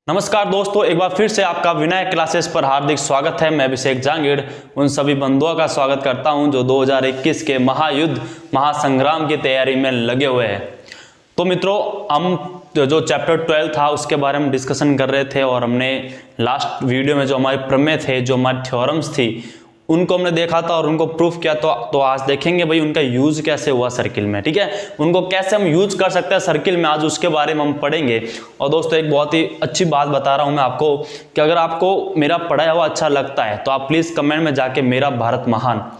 नमस्कार दोस्तों, एक बार फिर से आपका विनायक क्लासेस पर हार्दिक स्वागत है। मैं अभिषेक जांगीड़ उन सभी बंधुओं का स्वागत करता हूं जो 2021 के महायुद्ध महासंग्राम की तैयारी में लगे हुए हैं। तो मित्रों, हम जो चैप्टर 12 था उसके बारे में डिस्कशन कर रहे थे और हमने लास्ट वीडियो में जो हमारे प्रमेय थे, जो हमारी थ्योरम्स थी, उनको हमने देखा था और उनको प्रूफ किया। तो आज देखेंगे भाई उनका यूज कैसे हुआ सर्किल में, ठीक है। उनको कैसे हम यूज कर सकते हैं सर्किल में, आज उसके बारे में हम पढ़ेंगे। और दोस्तों, एक बहुत ही अच्छी बात बता रहा हूं मैं आपको कि अगर आपको मेरा पढ़ाया हुआ अच्छा लगता है तो आप प्लीज कमेंट में जाके मेरा भारत महान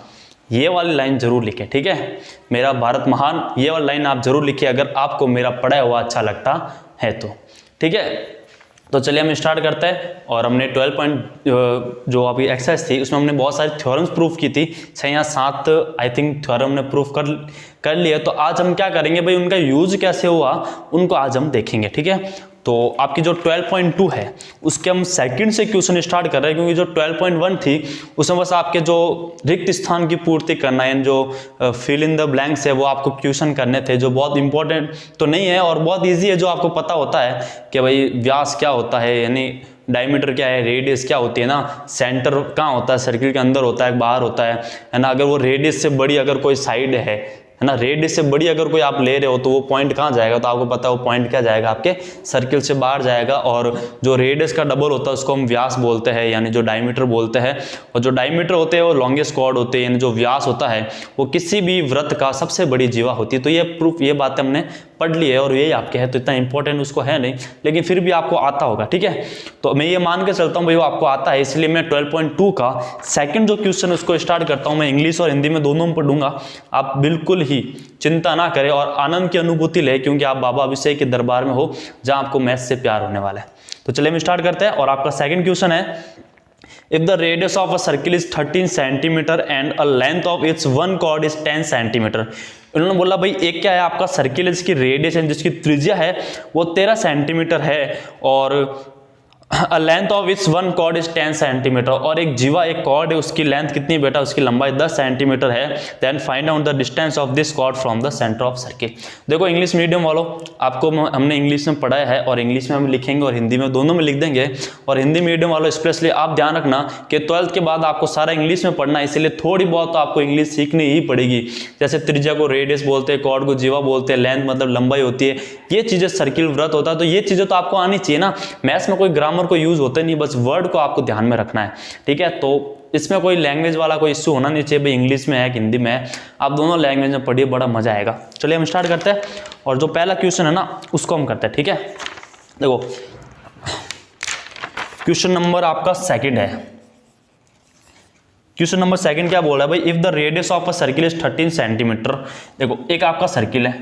ये वाली लाइन जरूर लिखे, ठीक है। मेरा भारत महान ये वाली लाइन आप जरूर लिखिए अगर आपको मेरा पढ़ाया हुआ अच्छा लगता है तो, ठीक है। तो चलिए हम स्टार्ट करते हैं। और हमने 12 पॉइंट जो अभी एक्सरसाइज थी उसमें हमने बहुत सारी थ्योरम्स प्रूफ की थी, 6 या 7 आई थिंक थ्योरम ने प्रूफ कर लिए। तो आज हम क्या करेंगे भाई, उनका यूज कैसे हुआ उनको आज हम देखेंगे, ठीक है। तो आपकी जो 12.2 है उसके हम सेकंड से क्वेश्चन स्टार्ट कर रहे हैं, क्योंकि जो 12.1 थी उसमें बस आपके जो रिक्त स्थान की पूर्ति करना है, जो फिल इन द ब्लैंक्स है वो आपको क्वेश्चन करने थे, जो बहुत इंपॉर्टेंट तो नहीं है और बहुत ईजी है, जो आपको पता होता है कि भाई व्यास क्या होता है, यानी डायमीटर क्या है, रेडियस क्या होती है ना, सेंटर कहाँ होता है, सर्किल के अंदर होता है बाहर होता है ना। अगर वो रेडियस से बड़ी अगर कोई साइड है ना, रेडियस से बड़ी अगर कोई आप ले रहे हो तो वो पॉइंट कहाँ जाएगा, तो आपको पता है वो पॉइंट क्या जाएगा, आपके सर्किल से बाहर जाएगा। और जो रेडियस का डबल होता है उसको हम व्यास बोलते हैं, यानी जो डायमीटर बोलते हैं। और जो डायमीटर होते हैं वो लॉन्गेस्ट कॉर्ड होते हैं, यानी जो व्यास होता है वो किसी भी वृत्त का सबसे बड़ी जीवा होती है। तो ये प्रूफ, ये बातें हमने पढ़ ली है और यही आपके है, तो इतना इंपॉर्टेंट उसको है नहीं, लेकिन फिर भी आपको आता होगा, ठीक है। तो मैं ये मान के चलता हूँ भाई वो आपको आता है, इसलिए मैं 12.2 का सेकंड जो क्वेश्चन उसको स्टार्ट करता हूँ। मैं इंग्लिश और हिंदी में दोनों में पढ़ूंगा, आप बिल्कुल ही चिंता ना करें और आनंद की अनुभूति ले, क्योंकि आप बाबा अभिषेक के दरबार में हो जहां आपको मैथ्स से प्यार होने वाला है। तो चलिए हम स्टार्ट करते हैं। और आपका सेकंड क्वेश्चन है, if the radius of a circle is 13 cm and a length of its one chord is 10 cm। उन्होंने बोला भाई एक क्या है आपका सर्किल है जिसकी रेडियस है, जिसकी त्रिज्या है वो 13 सेंटीमीटर है और length of its one chord is 10 centimetre, और एक जीवा एक कॉर्ड है उसकी लेंथ कितनी बेटा, उसकी लंबाई 10 सेंटीमीटर है। Then find out the distance of this chord from the centre of circle. देखो इंग्लिश मीडियम वालों, आपको हमने इंग्लिश में पढ़ाया है और इंग्लिश में हम लिखेंगे और हिंदी में दोनों में लिख देंगे। और हिंदी मीडियम वालों स्पेशली आप ध्यान रखना कि 12th के बाद आपको सारा इंग्लिश में पढ़ना है, इसलिए थोड़ी बहुत तो आपको इंग्लिश सीखनी ही पड़ेगी। जैसे त्रिज्या को रेडियस बोलते हैं, कॉर्ड को जीवा बोलते हैं, लेंथ मतलब लंबाई होती है, ये चीजें सर्किल वृत्त होता है। तो ये चीजें तो आपको आनी चाहिए ना। मैथ्स में कोई ग्रामर को यूज होता नहीं, बस वर्ड को आपको ध्यान में रखना है, ठीक है। तो इसमें कोई लैंग्वेज वाला कोई इश्यू होना नहीं चाहिए भाई, इंग्लिश में है कि हिंदी में है, आप दोनों लैंग्वेज में पढ़िए, बड़ा मजा आएगा। चलिए हम स्टार्ट करते हैं और जो पहला क्वेश्चन है ना उसको हम करते हैं, ठीक है। देखो क्वेश्चन नंबर आपका सेकंड है। क्वेश्चन नंबर सेकंड क्या बोल रहा है भाई, if the radius of a circle is 13 centimetre. देखो एक आपका सर्किल है,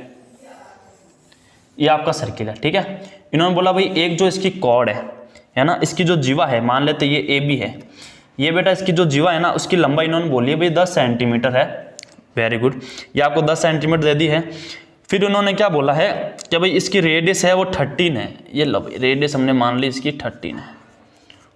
ये आपका सर्किल है, ठीक है। इन्होंने बोला भाई एक जो इसकी कॉर्ड है ना, इसकी जो जीवा है, मान लेते ये ए बी है, ये बेटा इसकी जो जीवा है ना उसकी लंबाई इन्होंने बोली है भाई 10 सेंटीमीटर है। वेरी गुड, ये आपको 10 सेंटीमीटर दे दी है। फिर उन्होंने क्या बोला है कि भाई इसकी रेडियस है वो 13 है, ये लो रेडियस हमने मान ली इसकी 13 है,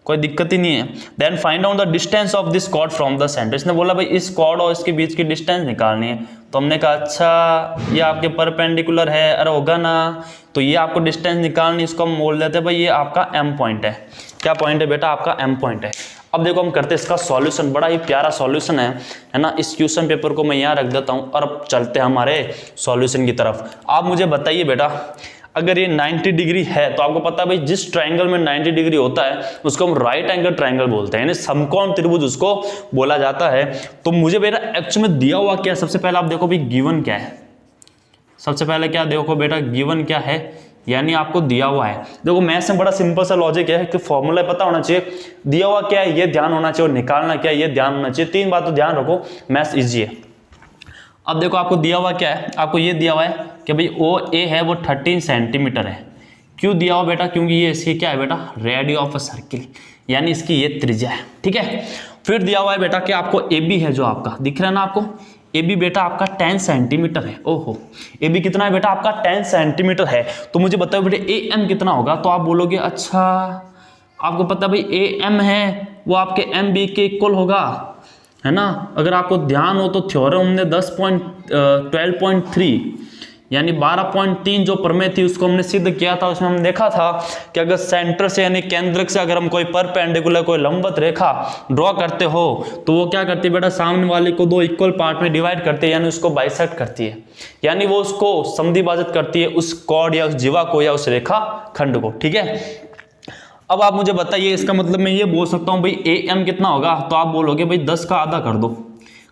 कोई दिक्कत ही नहीं है। Then find out the distance of this chord from the centre. इसने बोला भाई इस कॉर्ड और इसके बीच की डिस्टेंस निकालनी है। तो हमने कहा अच्छा ये आपके परपेंडिकुलर है, अरे होगा ना, तो ये आपको डिस्टेंस निकालनी, इसको हम बोल देते हैं भाई ये आपका एम पॉइंट है। क्या पॉइंट है बेटा, आपका एम पॉइंट है। अब देखो हम करते हैं इसका सॉल्यूशन, बड़ा ही प्यारा सॉल्यूशन है ना। इस क्वेश्चन पेपर को मैं यहाँ रख देता हूँ और अब चलते हैं हमारे सॉल्यूशन की तरफ। आप मुझे बताइए बेटा, अगर ये 90 डिग्री है तो आपको पता है भाई जिस ट्रायंगल में 90 डिग्री होता है उसको हम राइट एंगल ट्रायंगल बोलते हैं, यानी समकोण त्रिभुज उसको बोला जाता है। तो मुझे बेटा एक्चुअली में दिया हुआ क्या है, सबसे पहले आप देखो भाई गिवन क्या है। सबसे पहले क्या देखो बेटा, गिवन क्या है, यानी आपको दिया हुआ है। देखो मैथ्स में बड़ा सिंपल सा लॉजिक है कि फॉर्मूला पता होना चाहिए, दिया हुआ क्या है ये ध्यान होना चाहिए और निकालना क्या है ये ध्यान होना चाहिए। 3 बात तो ध्यान रखो, मैथ्स इजी है। अब देखो आपको दिया हुआ क्या है, आपको ये दिया हुआ है कि भाई ओ ए है वो 13 सेंटीमीटर है। क्यों दिया हुआ बेटा, क्योंकि ये इसकी क्या है बेटा, रेडियस ऑफ अ सर्किल, यानी इसकी ये त्रिज्या है, ठीक है। फिर दिया हुआ है बेटा कि आपको ए बी है, जो आपका दिख रहा है ना आपको, ए बी बेटा आपका 10 सेंटीमीटर है। ओहो, ए बी कितना है बेटा आपका 10 सेंटीमीटर है। तो मुझे बताओ बेटा ए एम कितना होगा, तो आप बोलोगे अच्छा आपको पता भाई ए एम है वो आपके एम बी के इक्वल होगा, है ना। अगर आपको ध्यान हो तो थ्योरम हमने 12.3 यानी 12.3 जो प्रमेय थी उसको हमने सिद्ध किया था। उसमें हम देखा था कि अगर सेंटर से यानी केंद्र से अगर हम कोई परपेंडिकुलर कोई लंबवत रेखा ड्रॉ करते हो तो वो क्या करती है बेटा, सामने वाले को दो इक्वल पार्ट में डिवाइड करती है, यानी उसको बाइसेक्ट करती है, यानी वो उसको समद्विभाजित करती है, उस कॉर्ड या उस जीवा को या उस रेखा खंड को। ठीक है, अब आप मुझे बताइए, इसका मतलब मैं ये बोल सकता हूँ भाई AM कितना होगा, तो आप बोलोगे भाई 10 का आधा कर दो।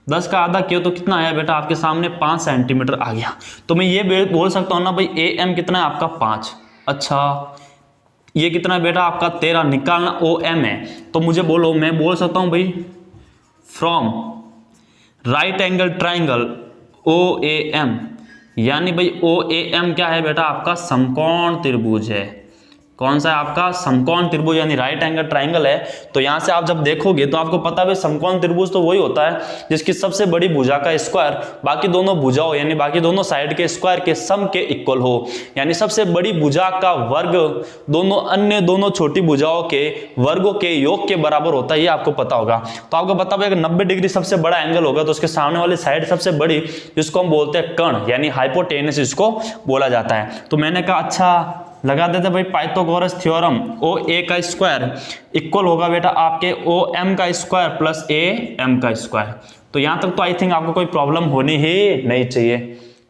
10 का आधा किया तो कितना आया बेटा, आपके सामने 5 सेंटीमीटर आ गया। तो मैं ये बोल सकता हूँ ना भाई AM कितना है आपका 5। अच्छा ये कितना है बेटा आपका 13, निकालना OM है। तो मुझे बोलो, मैं बोल सकता हूँ भाई from right angle triangle OAM, यानी भाई OAM क्या है बेटा, आपका समकोण त्रिभुज है। कौन सा है आपका, समकोण त्रिभुज, यानी राइट एंगल ट्राइंगल है। तो यहां से आप जब देखोगे तो आपको पता है समकोण त्रिभुज तो वही होता है जिसकी सबसे बड़ी भुजा का स्क्वायर बाकी दोनों भुजाओं यानी बाकी दोनों साइड के स्क्वायर के सम के इक्वल हो, यानी सबसे बड़ी भुजा का वर्ग दोनों अन्य दोनों छोटी भुजाओं के वर्गों के योग के बराबर होता है, ये आपको पता होगा। तो आपको पता होगा अगर 90 डिग्री सबसे बड़ा एंगल होगा तो उसके सामने वाली साइड सबसे बड़ी, जिसको हम बोलते हैं कर्ण यानी हाइपोटेनस इसको बोला जाता है। तो मैंने कहा अच्छा लगा देते भाई पाइथागोरस थ्योरम, OA का स्क्वायर इक्वल होगा बेटा आपके OM का स्क्वायर प्लस AM का स्क्वायर। तो यहां तक तो आई थिंक आपको कोई प्रॉब्लम होनी ही नहीं चाहिए।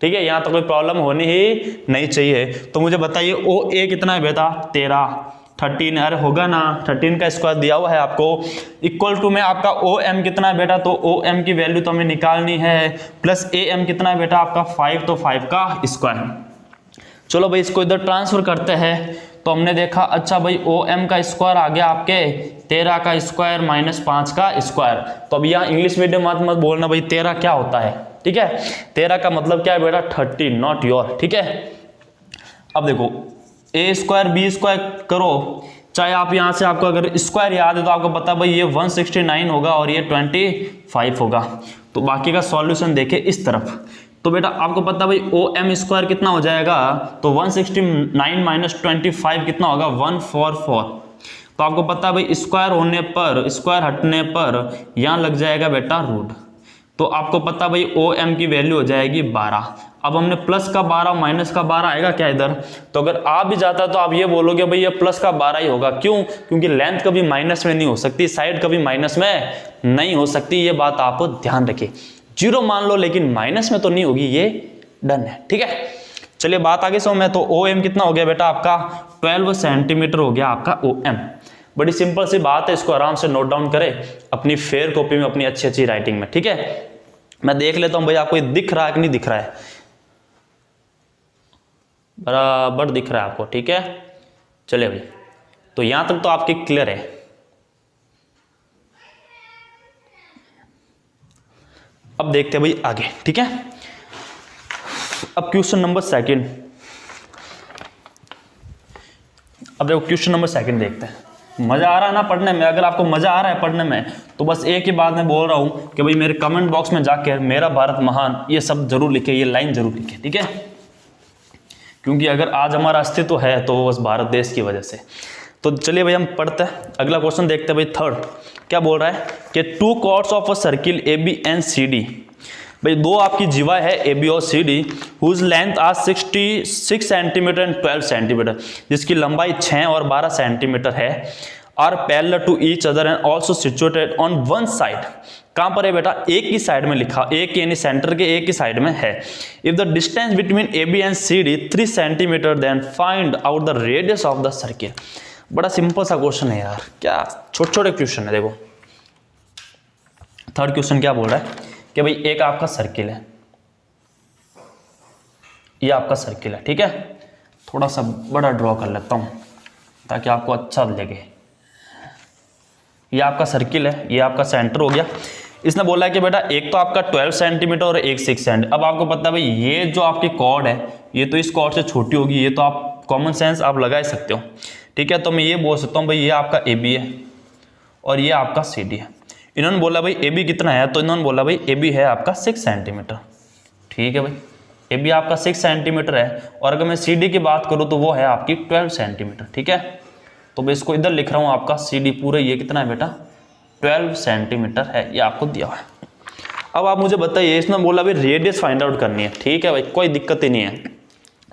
ठीक है, यहां तो कोई प्रॉब्लम होनी ही नहीं चाहिए। तो मुझे बताइए OA कितना है बेटा 13, 13 अरे होगा ना, 13 का स्क्वायर दिया हुआ है आपको, इक्वल टू में आपका OM कितना है बेटा, तो OM की वैल्यू तो हमें निकालनी है, प्लस AM कितना है बेटा आपका 5, तो 5 का स्क्वायर। चलो भाई इसको इधर ट्रांसफर करते हैं। तो हमने देखा अच्छा भाई OM का स्क्वायर आ गया आपके 13 का स्क्वायर माइनस 5 का स्क्वायर। तो अब यहाँ इंग्लिश मीडियम मत बोलना भाई 13 क्या होता है। ठीक है, 13 का मतलब क्या है बेटा 30, नॉट योर। ठीक है, अब देखो A स्क्वायर B स्क्वायर करो, चाहे आप यहाँ से आपको अगर स्क्वायर याद है तो आपको पता भाई ये 169 होगा और ये 25 होगा। तो बाकी का सॉल्यूशन देखे इस तरफ, तो बेटा आपको पता भाई OM स्क्वायर कितना हो जाएगा, तो 169 माइनस 25 कितना होगा 144। तो आपको पता भाई स्क्वायर होने पर, स्क्वायर हटने पर यहाँ लग जाएगा बेटा रूट। तो आपको पता भाई OM की वैल्यू हो जाएगी 12। अब हमने प्लस का 12 माइनस का 12 आएगा क्या इधर, तो अगर आ भी जाता तो आप ये बोलोगे भाई ये प्लस का 12 ही होगा। क्यों, क्योंकि लेंथ कभी माइनस में नहीं हो सकती, साइड कभी माइनस में नहीं हो सकती, ये बात आप ध्यान रखिए। 0 मान लो लेकिन माइनस में तो नहीं होगी, ये डन है। ठीक है, चलिए बात आगे सो में, तो OM कितना हो गया बेटा आपका 12 सेंटीमीटर हो गया आपका OM। बड़ी सिंपल सी बात है, इसको आराम से नोट डाउन करें अपनी फेयर कॉपी में, अपनी अच्छी अच्छी राइटिंग में। ठीक है, मैं देख लेता हूं भाई आपको ये दिख रहा है कि नहीं दिख रहा है, बराबर दिख रहा है आपको। ठीक है, चलिए भाई तो यहां तक तो आपकी क्लियर है। अब देखते हैं भाई आगे। ठीक है, अब क्वेश्चन नंबर 2। अब देखो क्वेश्चन नंबर 2 देखते हैं। मजा आ रहा है ना पढ़ने में, अगर आपको मजा आ रहा है पढ़ने में तो बस एक ही बात मैं बोल रहा हूं कि भाई मेरे कमेंट बॉक्स में जाकर मेरा भारत महान ये सब जरूर लिखे, ये लाइन जरूर लिखे। ठीक है, क्योंकि अगर आज हमारा अस्तित्व है तो बस भारत देश की वजह से। तो चलिए भाई हम पढ़ते हैं, अगला क्वेश्चन देखते हैं भाई 3rd। क्या बोल रहा है कि 2 chords of a circle AB and CD, भाई 2 आपकी जीवा है AB और CD, हुज लेंथ आज 66 सेंटीमीटर एंड 12 सेंटीमीटर, जिसकी लंबाई 6 और 12 सेंटीमीटर है, are parallel to each other and also situated on one side. कहां पर है बेटा, एक ही साइड में लिखा, एक यानी सेंटर के एक ही साइड में है। If the distance between AB and CD 3 centimetre then find out the radius of the circle. बड़ा सिंपल सा क्वेश्चन है यार, क्या छोटे छोटे क्वेश्चन है। देखो 3rd क्वेश्चन क्या बोल रहा है कि भाई एक आपका सर्किल है, ये आपका सर्किल है। ठीक है, थोड़ा सा बड़ा ड्रॉ कर लेता हूं ताकि आपको अच्छा लगे। ये आपका सर्किल है, ये आपका सेंटर हो गया। इसने बोला है कि बेटा एक तो आपका 12 सेंटीमीटर और एक 6 सेंटीमीटर। अब आपको पता है भाई ये जो आपकी कॉर्ड है ये तो इस कॉर्ड से छोटी होगी, ये तो आप कॉमन सेंस आप लगा ही सकते हो। ठीक है, तो मैं ये बोल सकता हूँ भाई ये आपका AB है और ये आपका CD है। इन्होंने बोला भाई AB कितना है, तो इन्होंने बोला भाई AB है आपका 6 सेंटीमीटर। ठीक है भाई, AB आपका 6 सेंटीमीटर है, और अगर मैं CD की बात करूँ तो वो है आपकी 12 सेंटीमीटर। ठीक है, तो मैं इसको इधर लिख रहा हूँ आपका CD पूरे ये कितना है बेटा 12 सेंटीमीटर है, ये आपको दिया हुआ है। अब आप मुझे बताइए, इसने बोला भाई रेडियस फाइंड आउट करनी है। ठीक है भाई, कोई दिक्कत ही नहीं है।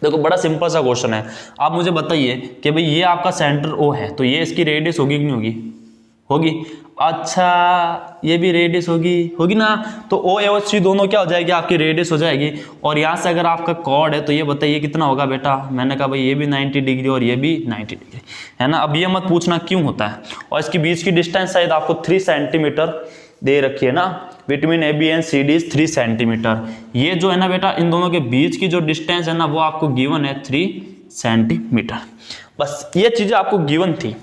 देखो बड़ा सिंपल सा क्वेश्चन है, आप मुझे बताइए कि भाई ये आपका सेंटर ओ है तो ये इसकी रेडियस होगी कि नहीं होगी, होगी। अच्छा ये भी रेडियस होगी ना, तो ओ और सी दोनों क्या हो जाएगी आपकी रेडियस हो जाएगी। और यहाँ से अगर आपका कॉर्ड है तो ये बताइए कितना होगा बेटा, मैंने कहा भाई ये भी 90 डिग्री और ये भी 90 डिग्री है ना। अब ये मत पूछना क्यों होता है। और इसके बीच की डिस्टेंस शायद आपको 3 सेंटीमीटर दे रखी है ना, between A B and C D is 3 centimetre. ये जो है ना बेटा इन दोनों के बीच की जो डिस्टेंस है ना वो आपको गिवन है 3 सेंटीमीटर। बस ये चीजें आपको गिवन थी।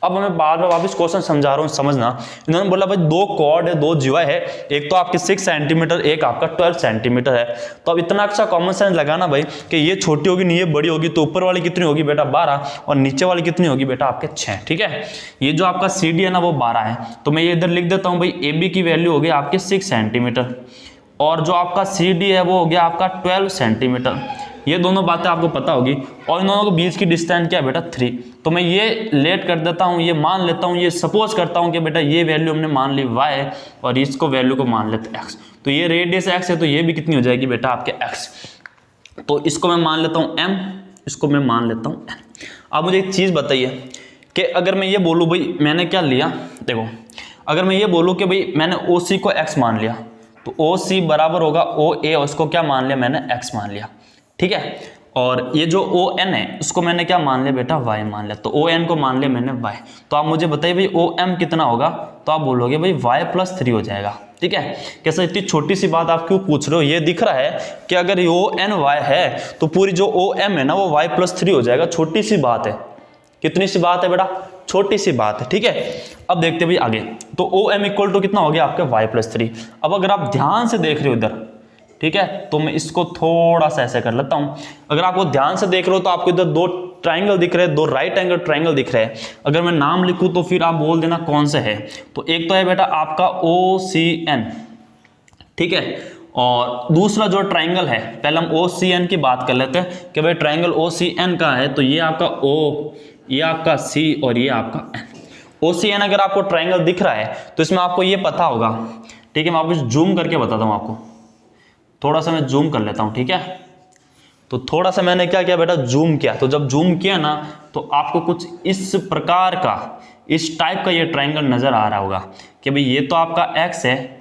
अब मैं बार बार वापस क्वेश्चन समझा रहा हूँ, समझना। इन्होंने बोला भाई 2 कॉर्ड है, 2 जीवा है, एक तो आपके 6 सेंटीमीटर, एक आपका 12 सेंटीमीटर है। तो अब इतना अच्छा कॉमन सेंस लगाना भाई कि ये छोटी होगी नहीं ये बड़ी होगी, तो ऊपर वाली कितनी होगी बेटा 12 और नीचे वाली कितनी होगी बेटा आपके 6, ठीक है। ये जो आपका सी डी है ना वो 12 है, तो मैं ये इधर लिख देता हूँ भाई ए बी की वैल्यू हो गई आपके 6 सेंटीमीटर और जो आपका सी डी है वो हो गया आपका 12 सेंटीमीटर। ये दोनों बातें आपको पता होगी। और इन दोनों के बीच की डिस्टेंस क्या है बेटा 3। तो मैं ये लेट कर देता हूँ, ये मान लेता हूँ, ये सपोज करता हूँ कि बेटा ये वैल्यू हमने मान ली y और इसको वैल्यू को मान लेते x। तो ये रेडियस x है तो ये भी कितनी हो जाएगी बेटा आपके x। तो इसको मैं मान लेता हूँ m, इसको मैं मान लेता हूँ n। अब मुझे एक चीज़ बताइए कि अगर मैं ये बोलूँ भाई मैंने क्या लिया, देखो अगर मैं ये बोलूँ कि भाई मैंने OC को x मान लिया तो OC बराबर होगा OA और उसको क्या मान लिया मैंने x मान लिया, ठीक है। और ये जो ON है उसको मैंने क्या मान लिया बेटा y मान लिया, तो ON को मान लिया मैंने y। तो आप मुझे बताइए भाई OM कितना होगा, तो आप बोलोगे भाई y+3 हो जाएगा, ठीक है। कैसा इतनी छोटी सी बात आप क्यों पूछ रहे हो, ये दिख रहा है कि अगर ON y है तो पूरी जो OM है ना वो y+3 हो जाएगा। छोटी सी बात है, कितनी सी बात है बेटा, छोटी सी बात है, ठीक है। अब देखते भाई आगे, तो OM इक्वल टू कितना हो गया आपके y+3। अब अगर आप ध्यान से देख रहे हो इधर, ठीक है, तो मैं इसको थोड़ा सा ऐसे कर लेता हूं। अगर आपको ध्यान से देख रहे हो तो आपको इधर 2 ट्राइंगल दिख रहे हैं, 2 राइट एंगल ट्राइंगल दिख रहे हैं। अगर मैं नाम लिखूं तो फिर आप बोल देना कौन से है। तो एक तो है बेटा आपका OCN, ठीक है, और दूसरा जो ट्राइंगल है, पहले हम OCN की बात कर लेते हैं कि भाई ट्राइंगल OCN का है, तो ये आपका O, ये आपका C और ये आपका N। OCN अगर आपको ट्राइंगल दिख रहा है तो इसमें आपको ये पता होगा, ठीक है। मैं वापस जूम करके बताता हूँ आपको, थोड़ा सा मैं जूम कर लेता हूं, ठीक है। तो थोड़ा सा मैंने क्या किया बेटा, जूम किया। तो जब जूम किया ना तो आपको कुछ इस प्रकार का, इस टाइप का ये ट्रायंगल नजर आ रहा होगा कि भाई ये तो आपका x है,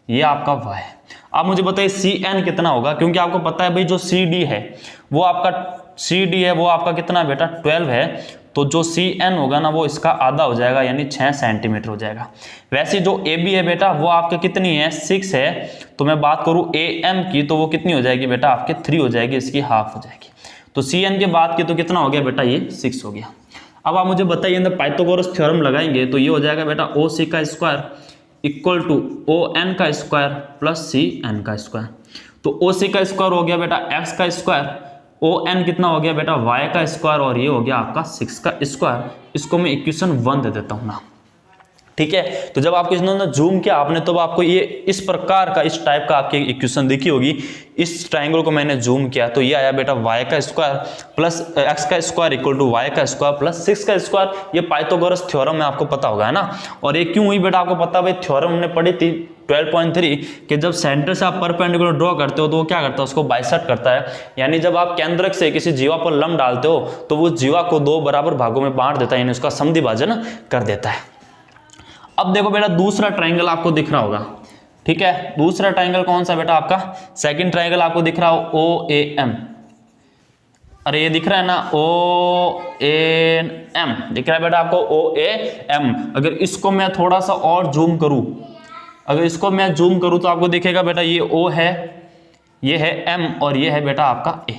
ये आपका y है। आप मुझे बताइए CN कितना होगा, क्योंकि आपको पता है भाई जो CD है वो आपका CD है वो आपका कितना बेटा 12 है। तो जो CN होगा ना वो इसका आधा हो जाएगा, यानी 6 सेंटीमीटर हो जाएगा। वैसे जो AB है बेटा वो आपका कितनी है 6 है। तो मैं बात करूं AM की तो वो कितनी हो जाएगी बेटा आपके 3 हो जाएगी, इसकी हाफ हो जाएगी। तो CN के बाद की तो कितना हो गया बेटा ये 6 हो गया। अब आप मुझे बताइए अंदर पाइथागोरस थ्योरम लगाएंगे तो ये हो जाएगा बेटा OC का स्क्वायर इक्वल टू ON का स्क्वायर प्लस CN का स्क्वायर। तो OC का स्क्वायर हो गया बेटा x का स्क्वायर, ON कितना हो गया बेटा y का स्क्वायर और ये हो गया आपका 6 का स्क्वायर। इसको मैं इक्वेशन 1 दे देता हूं ना, ठीक है। तो जब आपको इन्होंने जूम किया आपने तो आपको ये इस प्रकार का, इस टाइप का आपकी इक्वेशन दिखी होगी। इस ट्रायंगल को मैंने जूम किया तो ये आया बेटा y का स्क्वायर प्लस x का स्क्वायर इक्वल टू y का स्क्वायर प्लस 6 का स्क्वायर। ये पाइथागोरस थ्योरम में आपको पता होगा है ना। और ये क्यों हुई बेटा आपको पता, भाई थ्योरम हमने पढ़ी थी 12.3 कि जब सेंटर से आप परपेंडिकुलर ड्रॉ करते हो तो वो क्या करता है, उसको बाइसेक्ट करता है। यानी जब आप केंद्रक से किसी जीवा पर लंब डालते हो तो वो जीवा को 2 बराबर भागों में बांट देता है, यानी उसका समद्वि भाजन कर देता है। अब देखो बेटा दूसरा ट्रायंगल आपको दिख रहा होगा, ठीक है। दूसरा ट्रायंगल कौन सा बेटा आपका, सेकंड ट्रायंगल आपको दिख रहा हो OAM। अरे ये दिख रहा है ना OAM दिख रहा है बेटा आपको OAM। अगर इसको मैं थोड़ा सा और जूम करूं, अगर इसको मैं जूम करूं तो आपको दिखेगा बेटा ये O है, ये है M और ये है बेटा आपका A।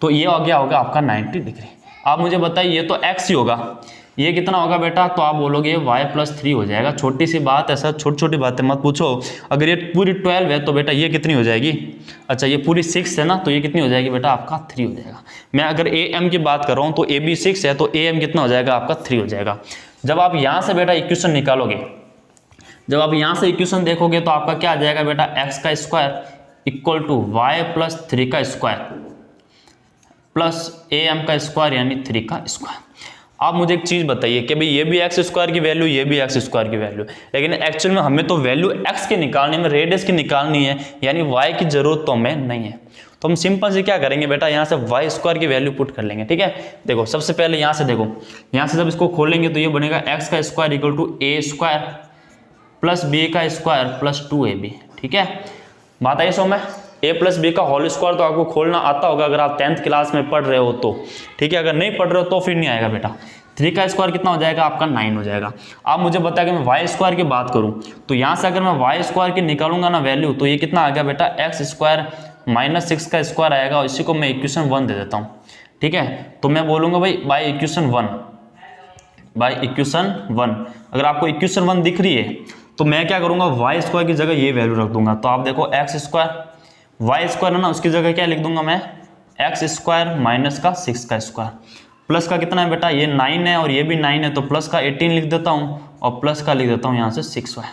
तो ये हो गया होगा आपका 90 डिग्री। आप मुझे बताइए ये तो x ही होगा, ये कितना होगा बेटा, तो आप बोलोगे y+3 हो जाएगा। छोटी सी बात है सर, छोटी छोटी बातें मत पूछो। अगर ये पूरी 12 है तो बेटा ये कितनी हो जाएगी, अच्छा ये पूरी 6 है ना तो ये कितनी हो जाएगी बेटा आपका 3 हो जाएगा। मैं अगर AM की बात कर रहा हूँ तो AB 6 है तो AM कितना हो जाएगा आपका 3 हो जाएगा। जब आप यहाँ से बेटा इक्वेशन निकालोगे, जब आप यहाँ से इक्वेशन देखोगे तो आपका क्या आ जाएगा बेटा x का स्क्वायर इक्वल टू y+3 का स्क्वायर प्लस AM का स्क्वायर यानी 3 का स्क्वायर। आप मुझे एक चीज बताइए कि भाई ये भी एक्स स्क्वायर की वैल्यू, ये भी एक्स स्क्वायर की वैल्यू, लेकिन एक्चुअल में हमें तो वैल्यू एक्स की निकालनी है, हमें रेडियस की निकालनी है, यानी वाई की जरूरत तो हमें नहीं है। तो हम सिंपल से क्या करेंगे बेटा, यहाँ से वाई स्क्वायर की वैल्यू पुट कर लेंगे। ठीक है, देखो सबसे पहले यहाँ से देखो, यहाँ से जब इसको खोलेंगे तो ये बनेगा एक्स का square equal to a square plus b का स्क्वायर प्लस 2ab। ठीक है, बात आई सो में a प्लस बी का होल स्क्वायर तो आपको खोलना आता होगा अगर आप 10th क्लास में पढ़ रहे हो तो। ठीक है, अगर नहीं पढ़ रहे हो तो फिर नहीं आएगा बेटा। 3 का स्क्वायर कितना हो जाएगा आपका 9 हो जाएगा। आप मुझे बताया कि मैं वाई स्क्वायर की बात करूं तो यहाँ से अगर मैं वाई स्क्वायर की निकालूंगा ना वैल्यू तो ये कितना आ गया बेटा, एक्स स्क्वायर माइनस 6 का स्क्वायर आएगा और इसी को मैं इक्वेशन 1 दे देता हूँ। ठीक है, तो मैं बोलूंगा भाई बाई इक्वेशन 1। अगर आपको इक्वेशन 1 दिख रही है तो मैं क्या करूंगा, वाई स्क्वायर की जगह ये वैल्यू रख दूंगा। तो आप देखो एक्स स्क्वायर वाई स्क्वायर है ना, उसकी जगह क्या लिख दूंगा मैं, एक्स स्क्वायर माइनस का 6 का स्क्वायर प्लस का कितना है बेटा, ये 9 है और ये भी 9 है तो प्लस का 18 लिख देता हूँ और प्लस का लिख देता हूँ यहाँ से 6y।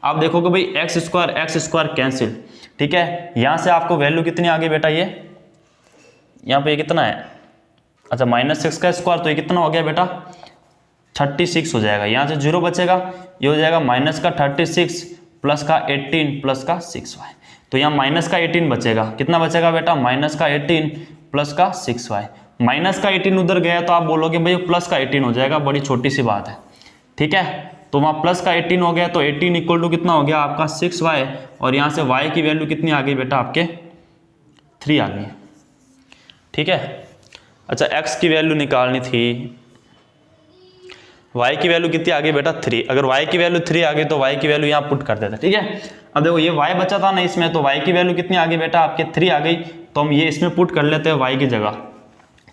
आप देखोगे भाई एक्स स्क्वायर कैंसिल। ठीक है, यहाँ से आपको वैल्यू कितनी आ गई बेटा, ये यहाँ पे ये कितना है, अच्छा -6 का स्क्वायर तो ये कितना हो गया बेटा 36 हो जाएगा। यहाँ से 0 बचेगा, ये हो जाएगा माइनस का 36 प्लस का 18 प्लस का 6y। तो यहाँ माइनस का 18 बचेगा, कितना बचेगा बेटा माइनस का 18 प्लस का 6y। माइनस का 18 उधर गया तो आप बोलोगे भाई प्लस का 18 हो जाएगा, बड़ी छोटी सी बात है। ठीक है, तो वहाँ प्लस का 18 हो गया तो 18 इक्वल टू कितना हो गया आपका 6y और यहाँ से y की वैल्यू कितनी आ गई बेटा आपके 3 आ गई। ठीक है, अच्छा x की वैल्यू निकालनी थी, y की वैल्यू कितनी आ गई बेटा 3। अगर y की वैल्यू 3 आ गई तो y की वैल्यू यहाँ पुट कर देते। ठीक है, अब देखो ये y बचा था ना इसमें, तो y की वैल्यू कितनी आ गई बेटा आपके 3 आ गई, तो हम ये इसमें पुट कर लेते हैं y की जगह।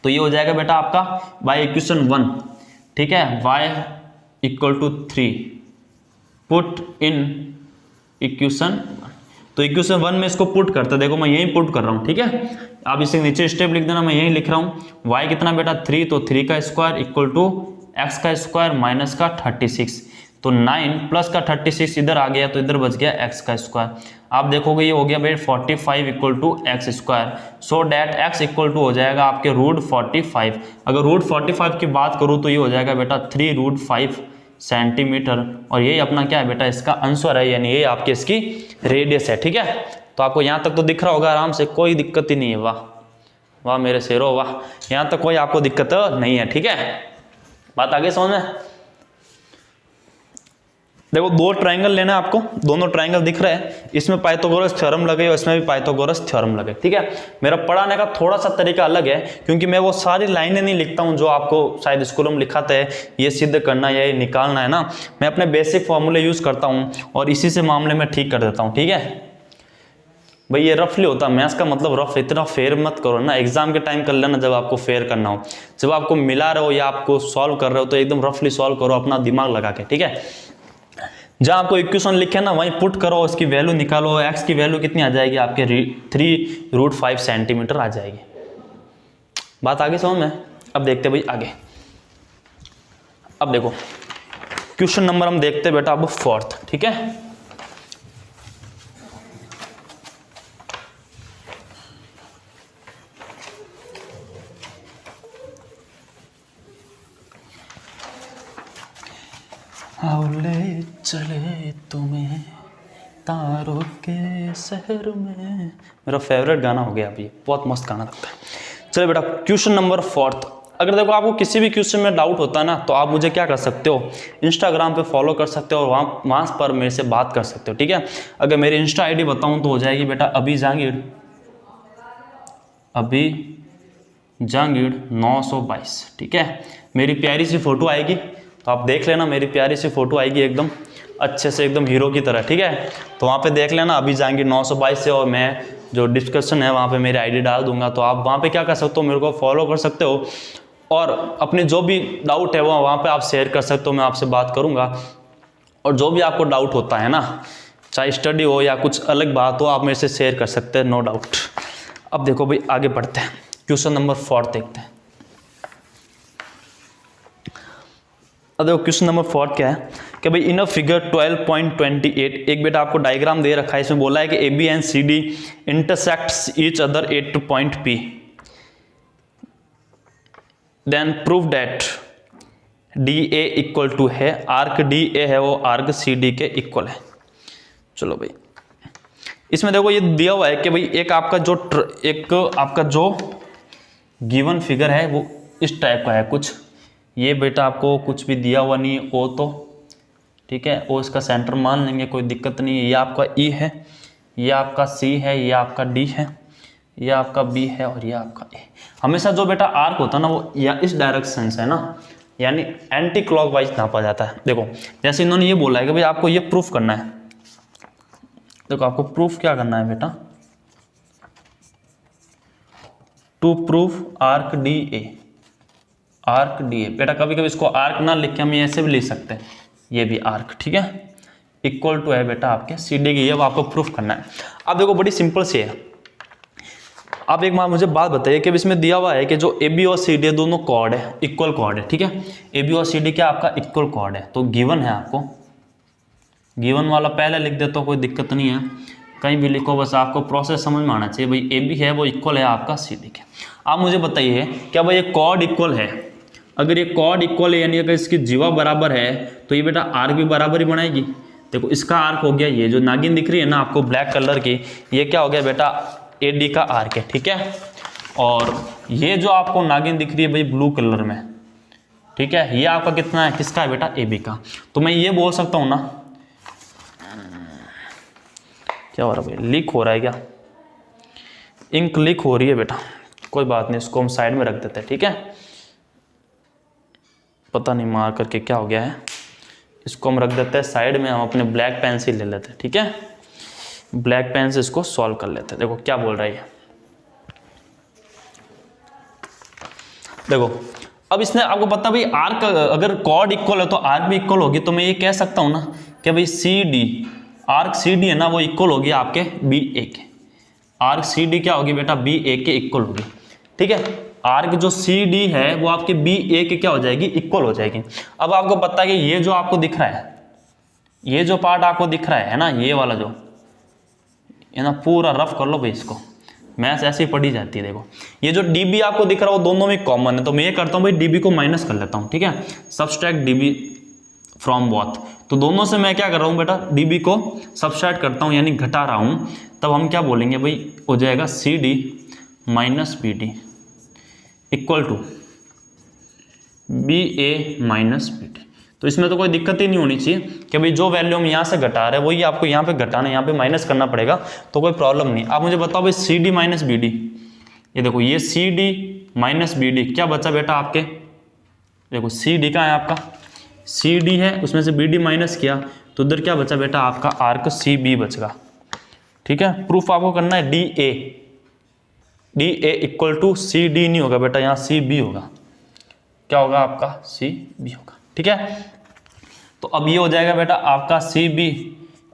तो ये हो जाएगा बेटा आपका बाई इक्वेशन 1। ठीक है, y equal to 3 put in equation 1। तो इक्वेशन 1 में इसको पुट करते, देखो मैं यही पुट कर रहा हूँ। ठीक है, आप इसे नीचे स्टेप लिख देना, मैं यही लिख रहा हूँ। y कितना बेटा 3, तो 3 का स्क्वायर इक्वल टू एक्स का स्क्वायर माइनस का 36, तो 9 प्लस का 36 इधर आ गया तो इधर बच गया एक्स का स्क्वायर। आप देखोगे ये हो गया भाई 45 equal to x square, so that x equal to हो जाएगा आपके √45। अगर √45 की बात करूँ तो ये हो जाएगा बेटा 3√5 सेंटीमीटर और यही अपना क्या है बेटा इसका आंसर है, यानी ये आपके इसकी रेडियस है। ठीक है, तो आपको यहाँ तक तो दिख रहा होगा आराम से, कोई दिक्कत ही नहीं है। वाह वाह मेरे शेरों वाह, यहाँ तक कोई आपको दिक्कत नहीं है। ठीक है, बात आगे समझ में। देखो 2 ट्रायंगल लेना है आपको, दोनों ट्रायंगल दिख रहे हैं, इसमें पाइथागोरस थ्योरम लगे और इसमें भी पाइथागोरस थ्योरम लगे। ठीक है, मेरा पढ़ाने का थोड़ा सा तरीका अलग है क्योंकि मैं वो सारी लाइनें नहीं लिखता हूँ जो आपको शायद स्कूलों में लिखाते हैं, ये सिद्ध करना या ये निकालना है ना। मैं अपने बेसिक फॉर्मूले यूज करता हूँ और इसी से मामले में ठीक कर देता हूँ। ठीक है भाई, ये रफली होता है मैथ्स का मतलब रफ, इतना फेयर मत करो ना, एग्जाम के टाइम कर लेना जब आपको फेयर करना हो। जब आपको मिला रहे हो या आपको सॉल्व कर रहे हो तो एकदम रफली सॉल्व करो अपना दिमाग लगा के। ठीक है, जहां आपको इक्वेशन लिखे ना वहीं पुट करो, उसकी वैल्यू निकालो, एक्स की वैल्यू कितनी आ जाएगी आपके 3√5 सेंटीमीटर आ जाएगी। बात आगे समझ में। अब देखते भाई आगे, अब देखो क्वेश्चन नंबर हम देखते बेटा अब 4th। ठीक है, ले चले तुम्हें तारों के शहर में, मेरा फेवरेट गाना हो गया अभी, बहुत मस्त गाना लगता है। चलो बेटा क्वेश्चन नंबर 4th। अगर देखो आपको किसी भी क्वेश्चन में डाउट होता है ना तो आप मुझे क्या कर सकते हो, इंस्टाग्राम पे फॉलो कर सकते हो और वहाँ पर मेरे से बात कर सकते हो। ठीक है, अगर मेरी इंस्टा आईडी बताऊँ तो हो जाएगी बेटा अभी जहांगीर 922। ठीक है, मेरी प्यारी सी फोटो आएगी तो आप देख लेना, मेरी प्यारी सी फोटो आएगी एकदम अच्छे से, एकदम हीरो की तरह। ठीक है, तो वहाँ पे देख लेना अभी जहांगीर 922 से, और मैं जो डिस्कशन है वहाँ पे मेरी आईडी डाल दूंगा, तो आप वहाँ पे क्या कर सकते हो, मेरे को फॉलो कर सकते हो और अपने जो भी डाउट है वो वहाँ पे आप शेयर कर सकते हो, मैं आपसे बात करूँगा। और जो भी आपको डाउट होता है ना, चाहे स्टडी हो या कुछ अलग बात हो, आप मेरे से शेयर कर सकते हैं, नो डाउट। अब देखो भाई आगे बढ़ते हैं, क्वेश्चन नंबर 4 देखते हैं। अब देखो क्वेश्चन नंबर 4 क्या है कि भाई इन अ फिगर 12.28 एक बेटा आपको डायग्राम दे रखा है, इसमें बोला है कि A B and C D intersects each other at point P, then prove that D A equal to है, आर्क डी ए है वो आर्क सी डी के इक्वल है। चलो भाई इसमें देखो ये दिया हुआ है कि भाई एक आपका जो गिवन फिगर है वो इस टाइप का है कुछ। ये बेटा आपको कुछ भी दिया हुआ नहीं है ओ, तो ठीक है, ओ इसका सेंटर मान लेंगे, कोई दिक्कत नहीं है। ये आपका ई है, ये आपका सी है, ये आपका डी है, ये आपका बी है और ये आपका ए। हमेशा जो बेटा आर्क होता है ना वो या इस डायरेक्शन से ना, यानी एंटी क्लॉकवाइज नापा जाता है। देखो जैसे इन्होंने ये बोला है कि भाई आपको ये प्रूफ करना है। देखो आपको प्रूफ क्या करना है बेटा, to proof arc D A, arc D A. बेटा कभी कभी इसको आर्क ना लिख के हम ऐसे भी लिख सकते हैं, ये भी आर्क, ठीक है, इक्वल टू है बेटा आपके सी डी की, ये आपको प्रूफ करना है। अब देखो बड़ी सिंपल सी है। आप एक बार मुझे बात बताइए कि इसमें दिया हुआ है कि जो ए बी और सी डी दोनों कॉर्ड है, इक्वल कॉर्ड है, ठीक है, ए बी और सी डी क्या आपका इक्वल कॉर्ड है। तो गिवन है, आपको गिवन वाला पहले लिख देता हूँ, कोई दिक्कत नहीं है, कहीं भी लिखो, बस आपको प्रोसेस समझ में आना चाहिए। भाई ए बी है वो इक्वल है आपका सी डी के। आप मुझे बताइए क्या भाई ये कॉर्ड इक्वल है? अगर ये कॉर्ड इक्वल है यानी अगर इसकी जीवा बराबर है तो ये बेटा आर्क भी बराबर ही बनाएगी। देखो इसका आर्क हो गया, ये जो नागिन दिख रही है ना आपको ब्लैक कलर की, ये क्या हो गया बेटा ए डी का आर्क है, ठीक है। और ये जो आपको नागिन दिख रही है भाई ब्लू कलर में, ठीक है, ये आपका कितना है, किसका है बेटा, ए बी का। तो मैं ये बोल सकता हूँ ना, क्या हो रहा है भाई, लीक हो रहा है क्या, इंक लीक हो रही है बेटा, कोई बात नहीं, इसको हम साइड में रख देते हैं, ठीक है। पता नहीं मार करके क्या हो गया है, इसको हम रख देते हैं साइड में, हम अपने ब्लैक पेन से ले लेते हैं, ठीक है, ब्लैक पेन से इसको सॉल्व कर लेते हैं। देखो क्या बोल रहा है, देखो अब इसने आपको पता भाई आर्क अगर कॉर्ड इक्वल है तो आर्क भी इक्वल होगी। तो मैं ये कह सकता हूं ना कि भाई C D, arc C D है ना वो इक्वल होगी आपके बी ए के, आर्क सी डी क्या होगी बेटा, बी ए के इक्वल होगी, ठीक है। आर्क जो सी डी है वो आपके बी ए के क्या हो जाएगी, इक्वल हो जाएगी। अब आपको पता है कि ये जो आपको दिख रहा है, ये जो पार्ट आपको दिख रहा है ना, ये वाला जो है ना, पूरा रफ कर लो भाई, इसको मैथ्स ऐसे ही पढ़ी जाती है। देखो ये जो डीबी आपको दिख रहा है वो दोनों में कॉमन है, तो मैं ये करता हूँ भाई डीबी को माइनस कर लेता हूँ, ठीक है, सबट्रैक्ट डीबी फ्रॉम बोथ। तो दोनों से मैं क्या कर रहा हूँ बेटा, डीबी को सबट्रैक्ट करता हूँ यानी घटा रहा हूँ, तब हम क्या बोलेंगे भाई, हो जाएगा C D minus B D equal to B A minus B D. तो इसमें तो कोई दिक्कत ही नहीं होनी चाहिए कि भाई जो वैल्यू हम यहाँ से घटा रहे हैं वही आपको यहाँ पे घटाना है, यहाँ पे माइनस करना पड़ेगा, तो कोई प्रॉब्लम नहीं। आप मुझे बताओ भाई C D minus B D, ये देखो ये C D minus B D क्या बचा बेटा आपके, देखो सी डी का है आपका, सी डी है उसमें से बी डी माइनस किया तो उधर क्या बचा बेटा आपका आर्क सी बी बचेगा, ठीक है। प्रूफ आपको करना है D A, D A equal to C D नहीं होगा बेटा, यहाँ सी बी होगा, क्या होगा आपका सी बी होगा, ठीक है। तो अब ये हो जाएगा बेटा आपका सी बी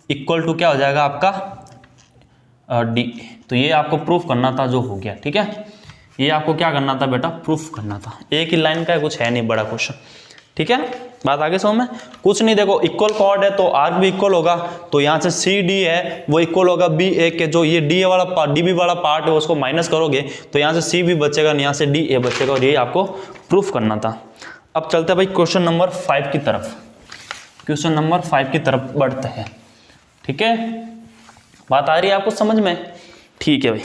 इक्वल टू क्या हो जाएगा आपका डी। तो ये आपको प्रूफ करना था जो हो गया, ठीक है, ये आपको क्या करना था बेटा, प्रूफ करना था। एक ही लाइन का है, कुछ है नहीं बड़ा क्वेश्चन, ठीक है, बात आगे समझ में, कुछ नहीं। देखो इक्वल कॉर्ड है तो आर्क भी इक्वल होगा, तो यहाँ से सी डी है वो इक्वल होगा बी ए के, जो ये डी ए वाला पार्ट, डी बी वाला पार्ट है उसको माइनस करोगे तो यहाँ से सी बी बचेगा, यहाँ से डी ए बचेगा, और ये आपको प्रूफ करना था। अब चलते हैं भाई क्वेश्चन नंबर 5 की तरफ, क्वेश्चन नंबर 5 की तरफ बढ़ते हैं, ठीक है, बात आ रही है आपको समझ में, ठीक है भाई।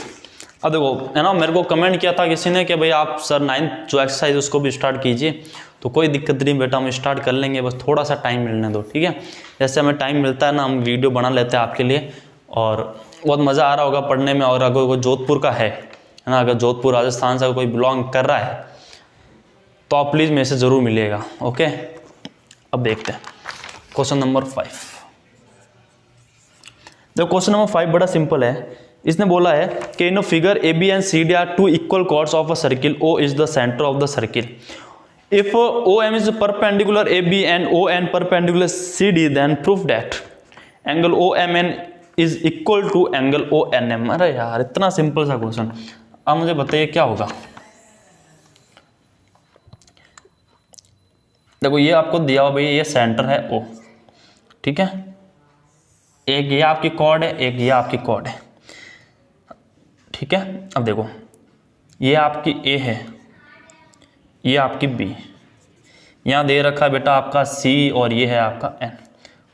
अब देखो है ना, मेरे को कमेंट किया था किसी ने कि भाई आप सर 9th जो एक्सरसाइज उसको भी स्टार्ट कीजिए, तो कोई दिक्कत नहीं बेटा, हम स्टार्ट कर लेंगे, बस थोड़ा सा टाइम मिलने दो, ठीक है। जैसे हमें टाइम मिलता है ना हम वीडियो बना लेते हैं आपके लिए, और बहुत मज़ा आ रहा होगा पढ़ने में। और अगर कोई जोधपुर का है ना, अगर जोधपुर राजस्थान से कोई बिलोंग कर रहा है तो आप प्लीज़ मेरे से ज़रूर मिलिएगा, ओके। अब देखते हैं क्वेश्चन नंबर 5। देखो क्वेश्चन नंबर 5 बड़ा सिंपल है। इसने बोला है कि in figure A B and C D are two equal chords of a circle, O is the centre of the circle. If O M is perpendicular A B and O N perpendicular C D, then proof that angle O M N is equal to angle O N M. अरे यार इतना simple सा question, अब मुझे बताइए क्या होगा। देखो ये आपको दिया हुआ भाई, ये सेंटर है ओ, ठीक है, एक ये आपकी कॉर्ड है, एक ये आपकी कॉर्ड है, ठीक है। अब देखो ये आपकी ए है, ये आपकी बी, यहाँ दे रखा है बेटा आपका सी, और ये है आपका एन,